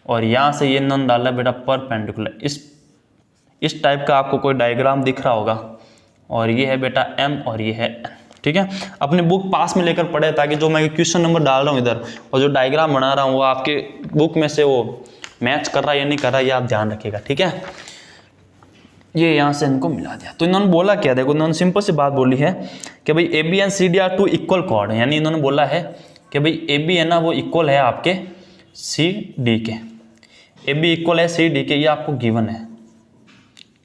और यहाँ से ये नन डाला है बेटा परपेंडिकुलर, इस टाइप का आपको कोई डायग्राम दिख रहा होगा, और ये है बेटा M और ये है N। ठीक है, अपने बुक पास में लेकर पढ़े ताकि जो मैं क्वेश्चन नंबर डाल रहा हूँ इधर और जो डायग्राम बना रहा हूँ वो आपके बुक में से वो मैच कर रहा है या नहीं कर रहा है, ये आप ध्यान रखिएगा। ठीक है, ये यहाँ से इनको मिला दिया। तो इन्होंने बोला क्या, देखो इन्होंने सिंपल सी बात बोली है कि भाई AB and CD are two equal chord, यानी इन्होंने बोला है कि भाई AB है ना वो इक्वल है आपके CD के, AB इक्वल है CD के, ये आपको गिवन है,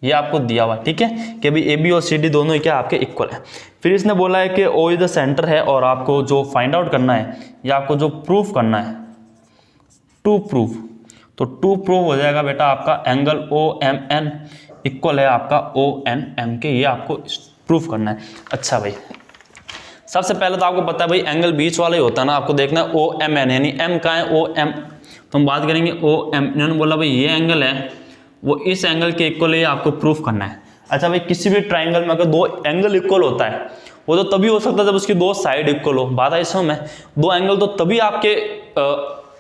ये आपको दिया हुआ। ठीक है, कि भाई AB और CD दोनों ही क्या आपके इक्वल है। फिर इसने बोला है कि O इज द सेंटर है, और आपको जो फाइंड आउट करना है या आपको जो प्रूफ करना है, टू प्रूफ, तो टू प्रूफ हो जाएगा बेटा आपका एंगल OMN इक्वल है आपका ONM के, ये आपको प्रूफ करना है। अच्छा भाई, सबसे पहले तो आपको पता है भाई एंगल बीच वाला ही होता है ना, आपको देखना है OMN, यानी M कहाँ है OM, तो हम बात करेंगे OM। इन्होंने बोला भाई ये एंगल है वो इस एंगल के इक्वल है, आपको प्रूफ करना है। अच्छा भाई, किसी भी ट्राइंगल में अगर दो एंगल इक्वल होता है वो तो तभी हो सकता है जब उसकी दो साइड इक्वल हो। बात आई समझ में, दो एंगल तो तभी आपके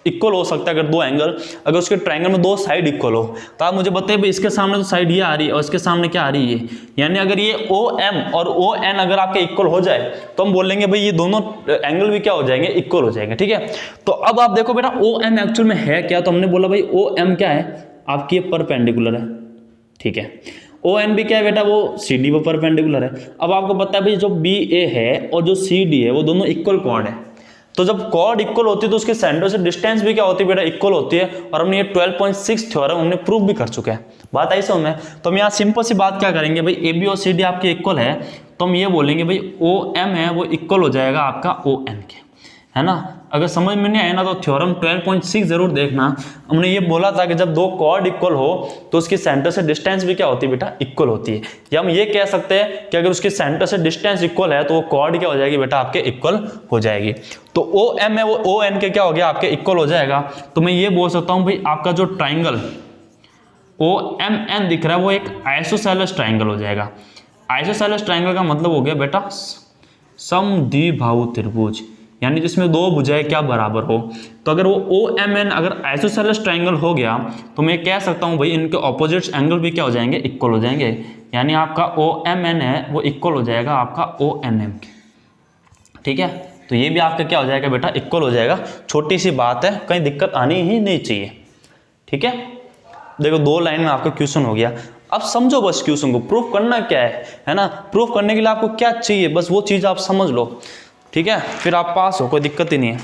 इक्वल हो सकता है अगर दो एंगल, अगर उसके ट्राइंगल में दो साइड इक्वल हो। तो आप मुझे बताइए भाई इसके सामने तो साइड ये आ रही है और इसके सामने क्या आ रही है, यानी अगर ये OM और ON अगर आपके इक्वल हो जाए तो हम बोलेंगे भाई ये दोनों एंगल भी क्या हो जाएंगे, इक्वल हो जाएंगे। ठीक है, तो अब आप देखो बेटा OM एक्चुअल में है क्या, तो हमने बोला भाई OM क्या है आपकी परपेंडिकुलर है। ठीक है, ON भी क्या है बेटा, वो CD पर परपेंडिकुलर है। अब आपको पता है भाई जो BA है और जो CD है वो दोनों इक्वल कॉर्ड है, तो जब कॉर्ड इक्वल होती है तो उसके सेंटर से डिस्टेंस भी क्या होती है बेटा, इक्वल होती है। और हमने ये 12.6 थ्योरम हमने प्रूव भी कर चुके हैं। बात आई समझ में, तो हम यहाँ सिंपल सी बात क्या करेंगे भाई, AB और CD आपके इक्वल है तो हम ये बोलेंगे भाई OM है वो इक्वल हो जाएगा आपका ON के, है ना। अगर समझ में नहीं आया ना तो थ्योरम 12.6 जरूर देखना। हमने ये बोला था कि जब दो कॉर्ड इक्वल हो तो उसके सेंटर से डिस्टेंस भी क्या होती है बेटा, इक्वल होती है। या हम ये कह सकते हैं कि अगर उसके सेंटर से डिस्टेंस इक्वल है तो वो कॉर्ड क्या हो जाएगी बेटा, आपके इक्वल हो जाएगी। तो OM है वो ON के क्या हो गया, आपके इक्वल हो जाएगा। तो मैं ये बोल सकता हूँ भाई आपका जो ट्राइंगल OMN दिख रहा है वो एक आइसोसेलेस ट्राइंगल हो जाएगा। आइसोसेलेस ट्राइंगल का मतलब हो गया बेटा समद्विबाहु त्रिभुज, यानी जिसमें दो भुजाएं क्या बराबर हो। तो अगर वो OMN अगर आइसोसेलेस ट्राइंगल हो गया तो मैं कह सकता हूँ भाई इनके ऑपोजिट्स एंगल भी क्या हो जाएंगे, इक्वल हो जाएंगे। यानी आपका OMN है वो इक्वल हो जाएगा आपका ONM के। ठीक है, तो ये भी आपका क्या हो जाएगा बेटा, इक्वल हो जाएगा। छोटी सी बात है, कहीं दिक्कत आनी ही नहीं चाहिए। ठीक है, देखो दो लाइन में आपका क्वेश्चन हो गया। अब समझो बस क्वेश्चन को, प्रूफ करना क्या है ना। प्रूफ करने के लिए आपको क्या चाहिए, बस वो चीज़ आप समझ लो। ठीक है, फिर आप पास हो, कोई दिक्कत ही नहीं है।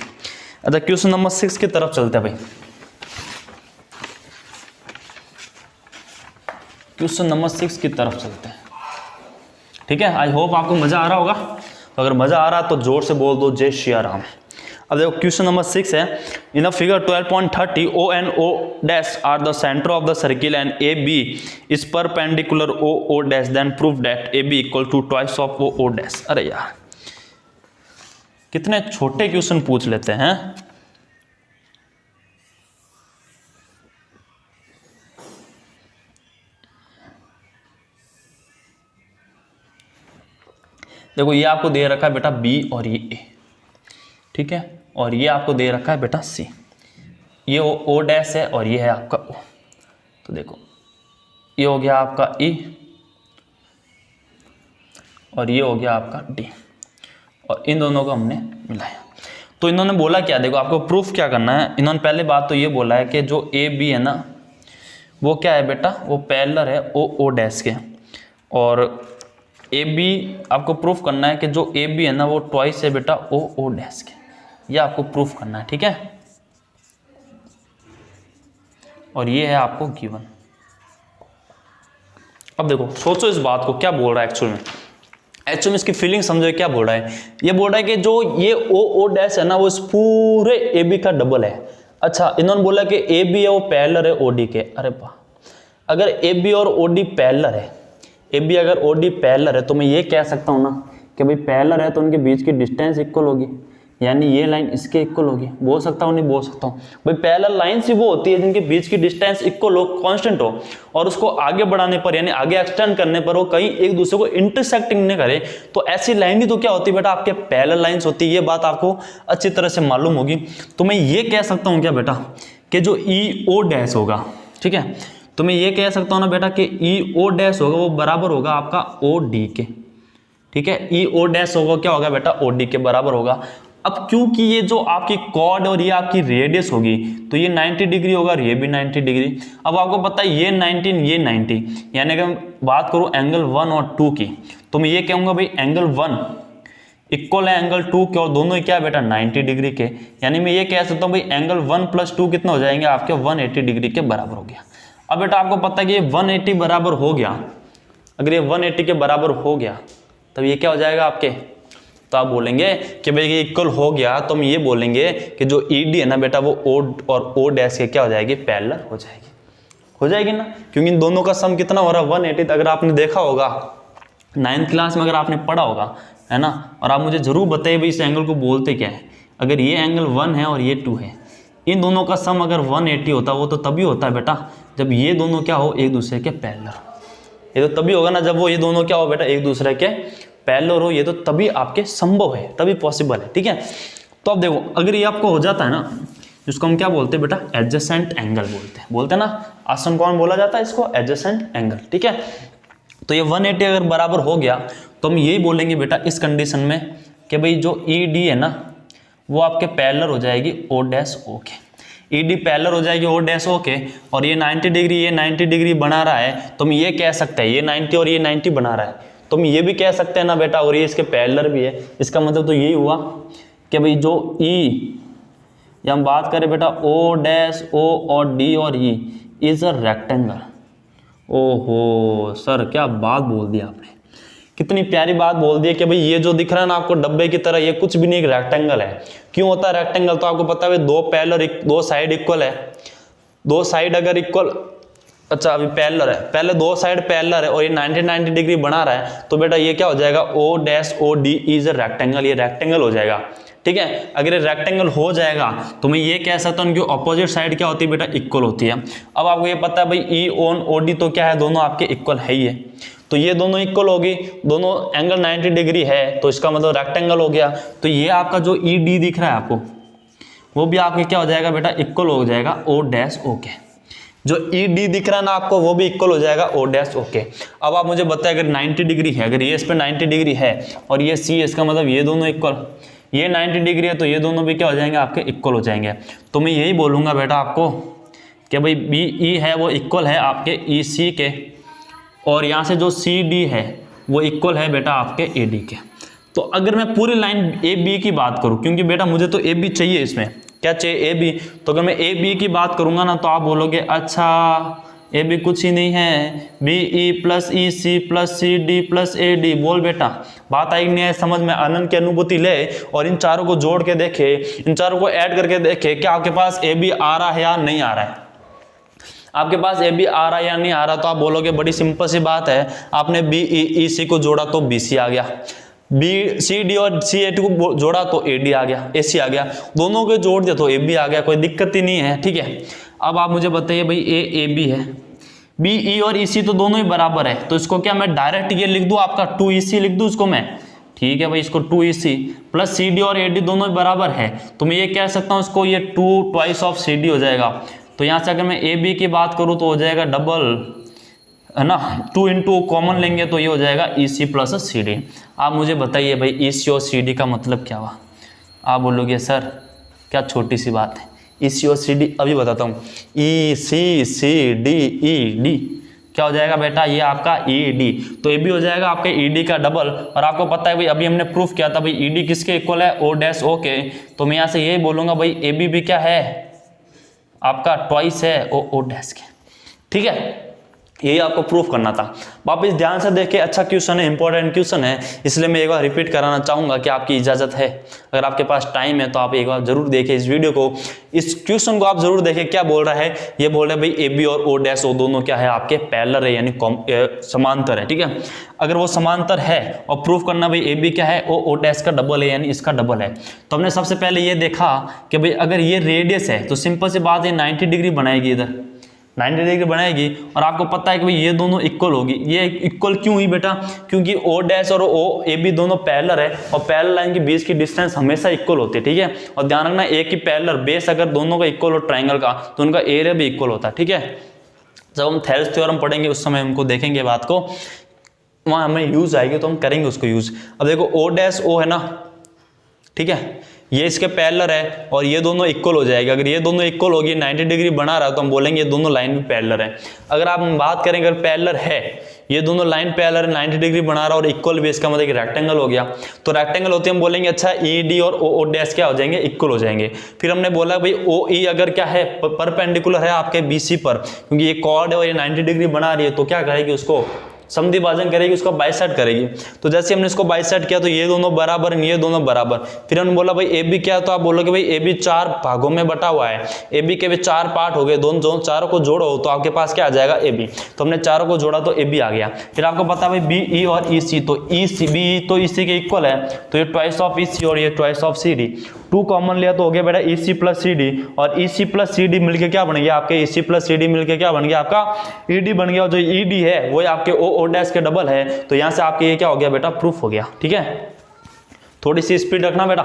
अच्छा क्वेश्चन नंबर 6 की तरफ चलते हैं भाई। क्वेश्चन नंबर 6 की तरफ चलते हैं। ठीक है, आई होप आपको मजा आ रहा होगा। तो अगर मजा आ रहा है तो जोर से बोल दो जय श्री राम। अब देखो क्वेश्चन नंबर 6 है, in the figure 12.30 O and O dash are the centre of the circle and AB is perpendicular O dash, then prove that AB equal to twice of O dash। अरे यार कितने छोटे question पूछ लेते हैं। देखो ये आपको दे रखा है बेटा B और ये A, ठीक है, और ये आपको दे रखा है बेटा C। ये O डैश है और ये है आपका O। तो देखो ये हो गया आपका E और ये हो गया आपका D, और इन दोनों को हमने मिलाया। तो इन्होंने बोला क्या, देखो आपको प्रूफ क्या करना है। इन्होंने पहले बात तो ये बोला है कि जो AB है ना वो क्या है बेटा, वो पैरेलल है O डैश के, और AB आपको प्रूफ करना है कि जो AB है ना वो ट्वाइस है बेटा O डैश के। ये आपको प्रूफ करना है, ठीक है। और ये है आपको गिवन। अब देखो सोचो इस बात को, क्या बोल रहा है एक्चुअल में इसकी फीलिंग समझो। क्या बोल रहा है, ये बोल रहा है कि जो ये O डैश है ना वो इस पूरे AB का डबल है। अच्छा इन्होंने बोला कि AB है वो पैरेलल है OD के। अरे वाह, अगर AB और OD पैरेलल है, AB अगर OD पैरेलल है तो मैं ये कह सकता हूँ ना कि भाई पैरेलल है तो उनके बीच की डिस्टेंस इक्वल होगी, यानी ये लाइन इसके इक्वल होगी। बोल सकता हूँ नहीं बोल सकता हूँ भाई, पैरेलल लाइंस ही वो होती है जिनके बीच की डिस्टेंस इक्वल हो, कांस्टेंट हो, और उसको आगे बढ़ाने पर यानी आगे एक्सटेंड करने पर वो कहीं एक दूसरे को इंटरसेक्टिंग नहीं करे, तो ऐसी लाइन ही तो क्या होती है बेटा, आपके पैरेलल लाइंस होती है। ये बात आपको अच्छी तरह से मालूम होगी। तो मैं ये कह सकता हूँ क्या बेटा कि जो EO डैश होगा, ठीक है, तो मैं ये कह सकता हूँ ना बेटा कि ई ओ डैश होगा वो बराबर होगा आपका ओ डी के, ठीक है। ई ओ डैश होगा क्या होगा बेटा, ओ डी के बराबर होगा। अब क्योंकि ये जो आपकी कॉर्ड और ये आपकी रेडियस होगी तो ये 90 डिग्री होगा और ये भी 90 डिग्री। अब आपको पता है ये 19 ये 90, यानी कि मैं बात करूं एंगल 1 और 2 की, तो मैं ये कहूंगा भाई एंगल 1 इक्वल है एंगल 2 के और दोनों क्या है बेटा 90 डिग्री के। यानी मैं ये कह सकता हूँ भाई एंगल 1 + 2 कितना हो जाएंगे आपके 180 डिग्री के बराबर हो गया। अब बेटा आपको पता है कि ये 180 बराबर हो गया, अगर ये 180 के बराबर हो गया तब ये क्या हो जाएगा आपके, तो आप बोलेंगे कि भाई ये इक्वल हो गया, तो हम ये बोलेंगे कि जो ईडी है ना बेटा वो ओ और ओ डैश के क्या हो जाएगी, पैरेलल हो जाएगी ना, क्योंकि इन दोनों का सम कितना हो रहा है 180। अगर आपने देखा होगा 9th क्लास में, अगर आपने पढ़ा होगा है ना, और आप मुझे जरूर बताइए भाई इस एंगल को बोलते क्या है। अगर ये एंगल 1 है और ये 2 है, इन दोनों का सम अगर 180 होता वो तो तभी होता है बेटा जब ये दोनों क्या हो एक दूसरे के पैरेलल। ये तो तभी होगा ना जब वो ये दोनों क्या हो बेटा एक दूसरे के पैरेलल हो, ये तो तभी आपके संभव है, तभी पॉसिबल है, ठीक है। तो अब देखो अगर ये आपको हो जाता है ना, जिसको हम क्या बोलते हैं बेटा एडजेसेंट एंगल बोलते हैं ना, आसन कौन बोला जाता है इसको, एडजेसेंट एंगल, ठीक है। तो ये 180 अगर बराबर हो गया तो हम यही बोलेंगे बेटा इस कंडीशन में कि भाई जो ई डी है ना वो आपके पैरेलल हो जाएगी ओ डैश ओ के, ई डी पैरेलल हो जाएगी ओ डैश ओ के, और ये 90 डिग्री ये 90 डिग्री बना रहा है, तो हम ये कह सकते हैं ये 90 और ये 90 बना रहा है, तो हम ये भी कह सकते हैं ना बेटा, और ये इसके पैरेलल भी है। इसका मतलब तो यही हुआ कि भाई जो ई या हम बात करें बेटा ओ डैश ओ और डी और ई इज अ रेक्टेंगल। ओहो सर क्या बात बोल दी आपने, कितनी प्यारी बात बोल दी है कि भाई ये जो दिख रहा है ना आपको डब्बे की तरह, ये कुछ भी नहीं एक रेक्टेंगल है। क्यों होता है रेक्टेंगल, तो आपको पता है दो पैरेलल दो साइड इक्वल है, दो साइड अगर इक्वल, अच्छा अभी पैरेलल है, पहले दो साइड पैरेलल है और ये 90 डिग्री बना रहा है, तो बेटा ये क्या हो जाएगा O dash O D is a rectangle, ये रेक्टेंगल हो जाएगा, ठीक है। अगर ये रेक्टेंगल हो जाएगा तो मैं ये कह सकता हूँ कि ऑपोजिट साइड क्या होती है बेटा इक्वल होती है। अब आपको ये पता है भाई ई ओन ओ डी तो क्या है, दोनों आपके इक्वल है ही है, तो ये दोनों इक्वल होगी, दोनों एंगल 90 डिग्री है, तो इसका मतलब रेक्टेंगल हो गया। तो ये आपका जो ई डी दिख रहा है आपको वो भी आपके क्या हो जाएगा बेटा इक्वल हो जाएगा ओ डैश ओ के, जो ई डी दिख रहा है ना आपको वो भी इक्वल हो जाएगा ओ डैश ओ के। अब आप मुझे बताएं अगर 90 डिग्री है, अगर ये इस पर 90 डिग्री है और ये सी है, इसका मतलब ये दोनों इक्वल, ये 90 डिग्री है तो ये दोनों भी क्या हो जाएंगे आपके इक्वल हो जाएंगे। तो मैं यही बोलूँगा बेटा आपको कि भाई बी ई है वो इक्वल है आपके ई सी के, और यहाँ से जो सी डी है वो इक्वल है बेटा आपके ए डी के। तो अगर मैं पूरी लाइन ए बी की बात करूँ, क्योंकि बेटा मुझे तो ए बी चाहिए, इसमें क्या चाहिए ए बी, तो अगर मैं ए बी की बात करूँगा ना तो आप बोलोगे अच्छा ए बी कुछ ही नहीं है, B E plus E C plus C D plus A D. बोल बेटा बात आई नहीं है समझ में, आनंद की अनुभूति ले और इन चारों को जोड़ के देखे, इन चारों को ऐड करके देखे क्या आपके पास ए बी आ रहा है या नहीं आ रहा है, आपके पास ए बी आ रहा है या नहीं आ रहा। तो आप बोलोगे बड़ी सिंपल सी बात है, आपने बी ई सी को जोड़ा तो बी सी आ गया, बी सी डी और सी ए टी को जोड़ा तो ए डी आ गया, ए सी आ गया, दोनों को जोड़ दिया तो ए बी आ गया, कोई दिक्कत ही नहीं है, ठीक है। अब आप मुझे बताइए भाई ए बी है, बी ई और ई सी तो दोनों ही बराबर है, तो इसको क्या मैं डायरेक्ट ये लिख दूं आपका 2 ई सी लिख दूं इसको मैं, ठीक है भाई, इसको 2 ई सी प्लस सी डी और ए डी दोनों ही बराबर है, तो मैं ये कह सकता हूँ इसको ये 2 ट्वाइस ऑफ सी डी हो जाएगा। तो यहाँ से अगर मैं ए बी की बात करूँ तो हो जाएगा डबल, है ना, 2 इंटू कॉमन लेंगे तो ये हो जाएगा ई सी प्लस सी डी। आप मुझे बताइए भाई ई सी और सी डी का मतलब क्या हुआ, आप बोलोगे सर क्या छोटी सी बात है, ई सी और सी डी अभी बताता हूँ, ई सी सी डी ई डी क्या हो जाएगा बेटा ये आपका ई डी, तो ये भी हो जाएगा आपके ई डी का डबल। और आपको पता है भाई अभी हमने प्रूफ किया था भाई ई डी किसके इक्वल है, ओ डैश ओ के, तो मैं यहाँ से यही बोलूँगा भाई ए बी भी क्या है आपका ट्वाइस है ओ डैश के, ठीक है। यही आपको प्रूफ करना था। वापस ध्यान से देखें, अच्छा क्वेश्चन है, इंपॉर्टेंट क्वेश्चन है, इसलिए मैं एक बार रिपीट कराना चाहूँगा कि आपकी इजाज़त है, अगर आपके पास टाइम है तो आप एक बार जरूर देखें इस वीडियो को, इस क्वेश्चन को आप जरूर देखें। क्या बोल रहा है, ये बोल रहा है भाई ए बी और ओ डैश ओ दोनों क्या है आपके पैरेलल है, यानी समांतर है, ठीक है। अगर वो समांतर है और प्रूफ करना भाई ए बी क्या है ओ डैश का डबल है, यानी इसका डबल है, तो हमने सबसे पहले ये देखा कि भाई अगर ये रेडियस है तो सिंपल सी बात है 90 डिग्री बनाएगी, इधर 90 डिग्री बनाएगी, और आपको पता है कि भाई ये दोनों इक्वल होगी। ये इक्वल क्यों हुई बेटा, क्योंकि ओ डैश और ओ ए बी दोनों पैरेलल है, और पैरेलल लाइन के बीच की डिस्टेंस हमेशा इक्वल होती है, ठीक है। और ध्यान रखना एक ही पैरेलल बेस अगर दोनों का इक्वल हो ट्रायंगल का तो उनका एरिया भी इक्वल होता है, ठीक है। जब हम थेल्स थ्योरम पढ़ेंगे उस समय हमको देखेंगे बात को, वहाँ हमें यूज आएगी तो हम करेंगे उसको यूज। अब देखो ओ डैश ओ है ना, ठीक है, ये इसके पैरेलल है और ये दोनों इक्वल हो जाएगा। अगर ये दोनों इक्वल होगी 90 डिग्री बना रहा है तो हम बोलेंगे ये दोनों लाइन भी पैरेलल है। अगर आप बात करें अगर पैरेलल है, ये दोनों लाइन पैरेलल 90 डिग्री बना रहा है और इक्वल भी, इसका मतलब रेक्टेंगल हो गया। तो रेक्टेंगल होते हम बोलेंगे अच्छा ई डी और ओ डैश क्या हो जाएंगे, इक्वल हो जाएंगे। फिर हमने बोला भाई ओ ई अगर क्या है परपेंडिकुलर है आपके बीसी पर, क्योंकि ये कॉर्ड है और ये 90 डिग्री बना रही है, तो क्या करेगी उसको समद्वि भाजन करेगी, उसको बाइसेक्ट करेगी। तो जैसे हमने इसको बाइसेक्ट किया तो ये दोनों बराबर, ये दोनों बराबर। फिर हमने बोला भाई ए बी क्या है, तो आप बोलोगे भाई ए बी 4 भागों में बटा हुआ है, ए बी के भी 4 पार्ट हो गए, दोनों चारों को जोड़ो तो आपके पास क्या आ जाएगा ए बी। तो हमने चारों को जोड़ा तो ए बी आ गया। फिर आपको पता है भाई बी ई और ई सी, तो ई सी बी तो ई सी के इक्वल है, तो ये ट्वाइस ऑफ ई सी और ये twice of C D. 2 common लिया तो हो गया बेटा ई सी प्लस सी डी, और ई सी प्लस सी डी मिलकर क्या बन गया आपके, ई सी प्लस सी डी मिलकर क्या बन गया आपका ई डी बन गया। और जो ई डी है वो आपके ओ डैश के डबल है, तो यहां से आपके ये क्या हो गया बेटा, प्रूफ हो गया। ठीक है, थोड़ी सी स्पीड रखना बेटा।